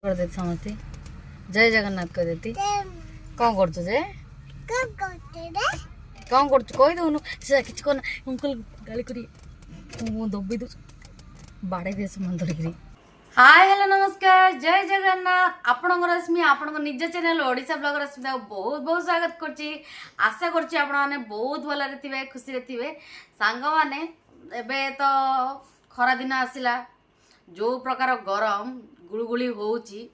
कर देती समझती जय जगन्नाथ कर देती कौन कर जे कौन कर कही दौनु से किसी कौन अंकल गाली करी मु दबी दो बाड़े दे मन धरिकी हाय हेलो नमस्कार जय जगन्नाथ आपणकर रश्मि आपण निज चैनल ओडिशा ब्लॉग रश्मि बहुत बहुत स्वागत करची आशा करची आपण माने बहुत भलरे थिबे खुशी रे थिबे सांग माने एबे तो खरा दिन आसिला जो प्रकार गरम गुळगुळी होउची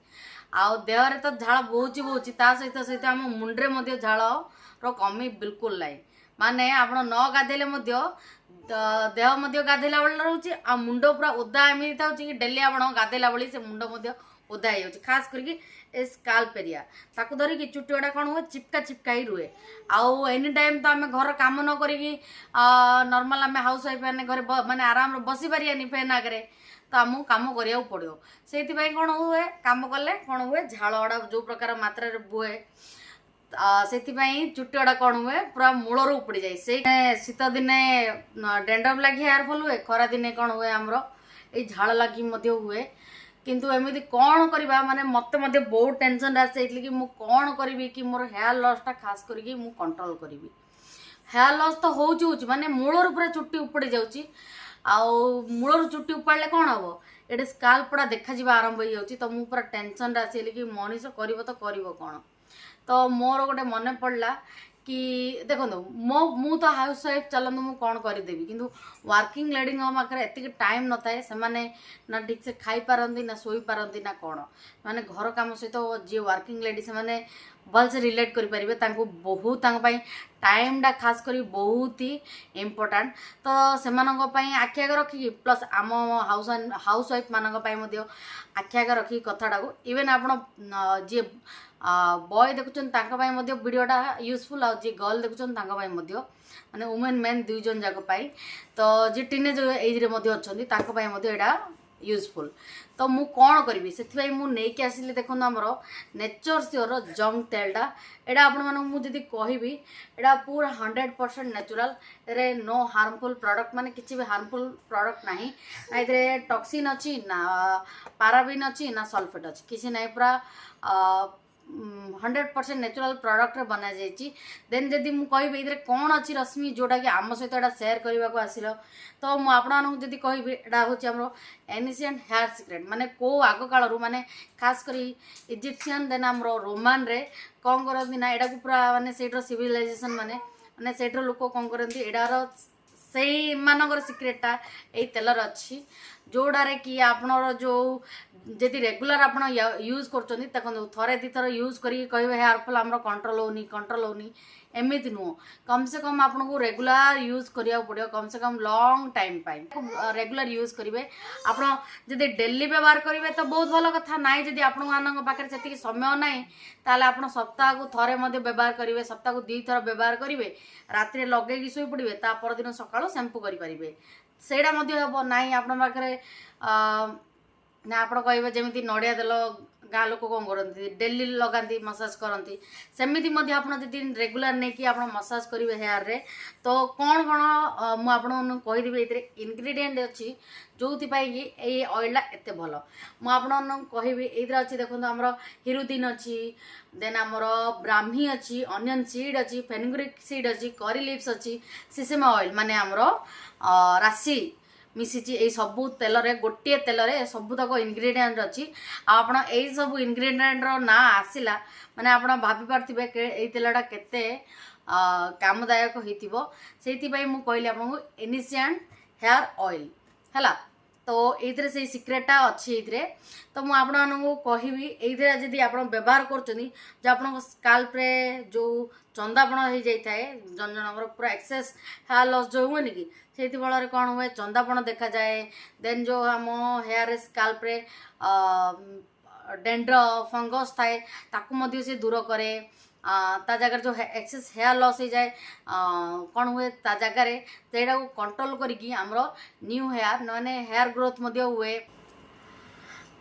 आ देहरे तो झाड़ बोची बोची ता सहित सहित आम मुंडरे मध्य झाड़ रो कमी बिल्कुल नाही माने आपण न गाधेले मध्य देह मध्य गाधेला बेला रहउची आ मुंड पूरा ओदा एमि थाउची कि डेली आपण गाधेला बेली से मुंड मध्य ओदा हे होची खास करके ए स्काल्प एरिया ताकू धरी कि चुट्टीटा कौन हुए चिपका चिपका ही रुए आउ एनी टाइम तो आम घर काम न करी नॉर्मल आम हाउस वाइफ मैंने घर माने आराम बसी पारियानी फैन आगे तो आमको कम करा पड़ो से कौन हुए कम कले कौन हुए झाड़ गुड़ा जो प्रकार मात्रा बुए से चुट्टी गुड़ा कौन हुए पूरा मूलर उपड़ी जाए से शीत दिने डेंड्रफ लगी हेयर फॉल हुए खरा दिने कौन हुए आमर ये झाड़ लगी हुए किंतु एमती कौन करवा माने मत बहुत टेंशन आसी कि मु कौन करी कि मोर हेयर लॉसटा खास करके मु कंट्रोल करी हेयर लॉस तो होची माने मूलर पूरा चुट्टी उपड़ी जाऊँगी आउ मूलर चुट्टी उपाड़े कौन हम ये स्काल्पटा देखा आरंभ हो जाऊँगी तो मुझे पूरा टेंशन आसली कि मनीष कर तो कौन तो मोर गोटे मन पड़ा कि देखो मु तो हाउस वाइफ चलते मुझे कौन करदेवी किंतु वर्किंग लेडी पाखे एति टाइम न थाए से ना ठीक से खाई पारती ना शोई पारती ना कौन माने घर काम सहित जी वर्किंग लेडी से माने भल से रिलेट करें बहुत टाइम टा खास कर बहुत ही इम्पोर्टाट तो से आखि आगे रखिकी प्लस आम हाउस वाइफ मान आखि आगे रखिकी कथाटा को इवेन आप जी बॉय देखुं वीडियोटा यूजफुल आ जी गर्ल देखुं माने वुमेन मेन दुई जन जाक तो जी टीनेज एज अच्छा यहाँ यूजफुल तो मु कौन करी से मुझे आसिली देखो आमर नेचर सियोर जंग तेलटा एटा आपड़ी कहबी एटा पूरा 100% नेचुरल रे नो हार्मफुल प्रोडक्ट माने किसी भी हार्मफुल प्रोडक्ट ना ना टॉक्सिन अच्छी ना पाराबिन अच्छी ना सल्फेट अच्छी किसी ना पूरा 100% नेचुरल प्रोडक्ट रे बना जाइए देन जदि मु कहबी इधर कौन अच्छी रश्मि जोटा कि आम सहित एटा शेयर करने को आसिल तो मुझे आपड़ी कहबी एटा हूँ आम एनिशिएंट हेयर सिक्रेट माने को आग कालू माने खास कर इजिप्शियन देन आम रोमान रे कौन करती ना एटा को पूरा माने सेटर सिविलाइजेशन माने सेटर लोक कौन करती एटार से मानकर सिक्रेटा यही तेलर अच्छी जोड़ारे कि आपनर जो जदि रेगुलर आप यूज कर थरे दी थर यूज करें हेयर फॉल आम कंट्रोल होनी एमती नुह कम से कम आपको रेगुलर यूज करिया पड़ो कम से कम लॉन्ग टाइम रेगुलर यूज करेंगे आप जब डेली व्यवहार करेंगे तो बहुत भल कथा ना जदि आपण पाखे से समय ना ताले आप सप्ताह को थरे व्यवहार करेंगे सप्ताह को 2 थर व्यवहार करेंगे राति लगे शोई पड़े ता परदिन सकाळु शैम्पू करेंगे सेटा हम ना पाखे ना आप कहे जमी नड़िया तेल गाँ लोक कौन करती डेली लगाती मसाज करती सेमती आपड़ी रेगुलर नहीं कि आप मसाज करेंगे हेयर रे तो कौन कौन मुझे कहीदेवी ये इनग्रेडिएंट अच्छी जो कि ये ऑयलटा एत भल मुझे कहबी ये अच्छी देखो आमर हिरुदिन अच्छी देन आमर ब्राह्मी अच्छी अनियन सीड अच्छी फेनुग्रिक सीड अच्छी करी लिप्स अच्छी सिसेम ऑयल माने आमर राशि मिसिची ये सबू तेल गोटे तेल सबू तक इनग्रेडिएंट अच्छी आप सब इनग्रेडिएंट ना आसला माने आप भाभी पार्थिबे ये तेलटा केते कामदायक होइतिबो सेति मु कहली आपको एनिशिएंट हेयर ऑयल हैला तो ये से सिक्रेटा अच्छी ये तो मुझे कहबी ये जदि आप व्यवहार कर आप स्काल्प रे जो चंदापण हो जाए जन जन पूरा एक्सेस हेयर लॉस जो हुए कि से फल कौन हुए चंदापण देखा जाए देन जो आम हेयर स्काल्प रे डेंड्रफ फंगस थाए ताकू से दूर करे ता जगह जो एक्सेस हेयर लॉस हो जाए कौन हुए ता जगार से कंट्रोल करी आमर न्यू हेयर माने हेयर ग्रोथ हुए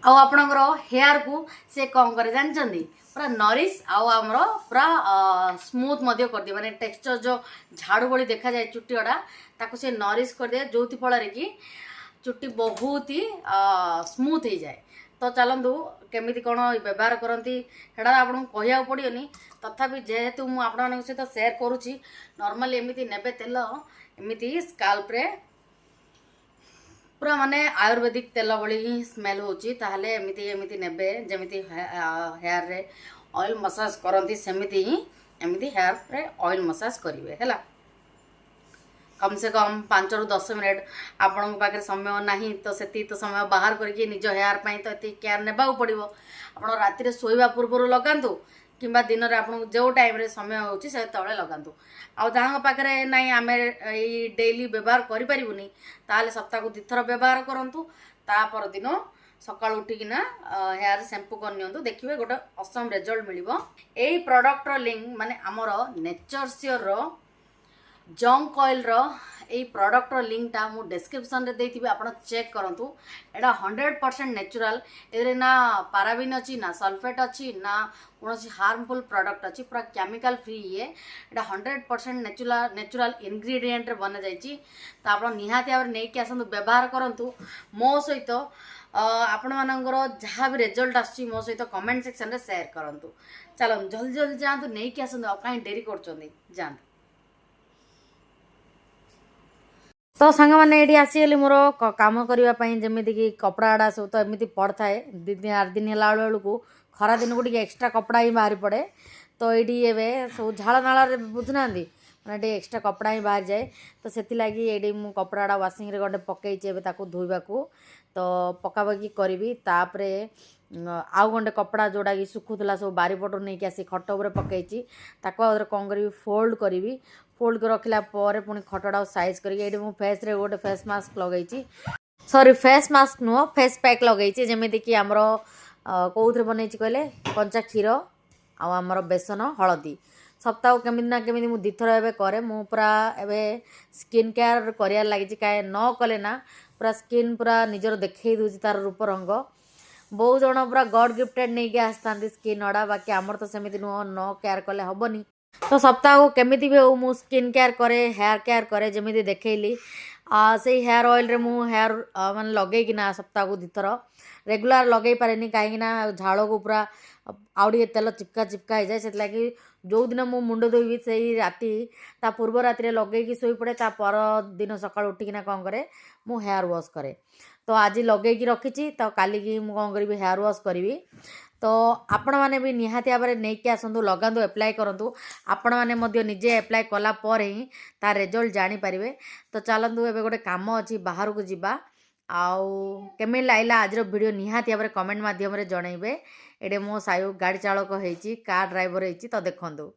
आपणकर हेयर को से कौन करे जानते पूरा नरिश आमर पूरा स्मूथ कर दिए माने टेक्सचर जो झाड़ू बड़ी देखा जाए चुट्टी गुड़ा ताको से नरिश कर दिए जो फल कि चुट्टी बहुत ही स्मूथ हो जाए तो चलतु केमी कौन व्यवहार करती सेटा आपको कहवा पड़ोनी तथापि जेहेतु मुझे आपण सहित सेयार करुँची नॉर्मली एमती नेबे तेल एमती स्काल्प्रे पूरा माने आयुर्वेदिक तेल भली ही स्मेल होची ताहले एमती एमती नेबे जेमती हेयर रे ऑयल मसाज करती सेमती ही एमती हेयर रे ऑयल मसाज करेंगे है कम से कम 5 ରୁ 10 मिनट आपण पाखे समय नहीं तो से तो समय बाहर करके निज हेयर पाई तो ये केयर ने पड़ो आप राति शोवा पूर्व लगातु कि दिन में आपको जो टाइम समय होची से तले लगातु आउ जहाँ पाखे ना आम डेली व्यवहार करें ताले सप्ताह को 2 थर व्यवहार करूँ तापर दिन सकाल उठिकिना हेयर शैम्पू कर देखिए गोटे असम रिजल्ट मिल यही प्रोडक्टर लिंक माने आमर नेचरसियर जंक ऑयल रो यही प्रोडक्टर लिंकटा मु डिस्क्रिप्शन रे देथि आप चेक करंतु एटा 100% नेचुरल ए ना पाराबिन अच्छी ना सल्फेट अच्छी ना कौन हार्मफुल प्रोडक्ट अच्छी पूरा केमिकल फ्री ये एटा 100% नेचुरल इनग्रेडिएंट रे बना जाइछि तो आप निहाती भाव नहीं कि आसतु व्यवहार करंतु मो सहित आपण मानकर जहाँ भी रिजल्ट आसी मो सहित कमेंट सेक्शन रे शेयर करंतु चलो जल्दी जल्दी जातु नहीं कि आसतु कहीं डेरी करछोंदी जातु तो सांग मैंने ये आसीगली मोर कम करने जमीक कि कपड़ा आड़ा सब तो एमती पड़ता है 2-4 दिन है बेलू खरा दिन को एक्सट्रा कपड़ा ही बाहरी पड़े तो ये सब झाड़ नाल बुझुना मैंने एक्सट्रा कपड़ा ही बाहर जाए तो से लगी मु कपड़ा वाशिंग रे गंडे पकई धोवा तो पकापकी करी तापरे आउ गंडे कपड़ा जोड़ा कि सुखुला सब बारीपटू नहीं आसी खट उपर पकई कौन करी फोल्ड करी फोल्ड कर रखला पुणी खटटा साइज करके मो फेस रे गोटे फेस मास्क लगे सॉरी फेस मास्क नुह फेस पैक लगे जमी कि आमर कौन बन कहले कंचा क्षीर आमर बेसन हलदी सप्ताह केमी ना केमी मुझे 2 थर एवं कै मु पूरा एवं स्किन केयर कर लगी कहीं न कले ना पूरा स्किन पूरा निजर देखई दूसरी तार रूप रंग बहुत जन पूरा गॉड गिफ्टेड नहीं कि आसता स्किन अड़ा बाकी आमर तो सेमती नुह न केयर कले हेनी तो सप्ताह को केमी भी हो मु स्किन केयर करे हेयर केयर करे जमी देखली से हेयर ऑयल रे मु हेयर मान लगे ना सप्ताह को 2 थर रेगुलर लगे पारे कहीं झाड़ को पूरा आउे तेल चिपका चिपका हो जाए से लगी जो दिन मु मुंड धोबी से राति ता पूर्व राति लगे शोई पड़े ता पर दिन सकाल उठिकिना कौन करे मु हेयर वॉश करे तो आज लगे रखी तो काली की मु कौन करी हेयर वॉश करी तो आपण मैंने भी निहाती भाव नहीं कि आसतु लगातु एप्लाय करूँ आपण मैंने निजे एप्लाय कला पर ही तार रिजल्ट जानीपारे तो चलतु एवं गोटे कम अच्छी बाहर को जीवा आउ केमी लागला आज वीडियो निहाती भाव कमेंट मध्यम जनइबे एडे मो सायु गाड़ी चालक होइची कार ड्राइवर होइची तो देखंतु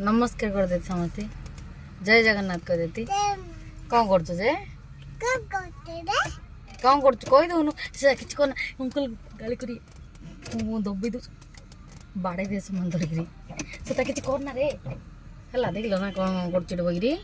नमस्कार कर देती समस्ते जय जगन्नाथ कर देती कौन कर जे कौन कर कही दउनु से किछ कोन अंकल गाली करी मु दबी दु बाड़े दे मन धरिकरी से किछ करना रे हला देखलो ना कौन करछ बगिरी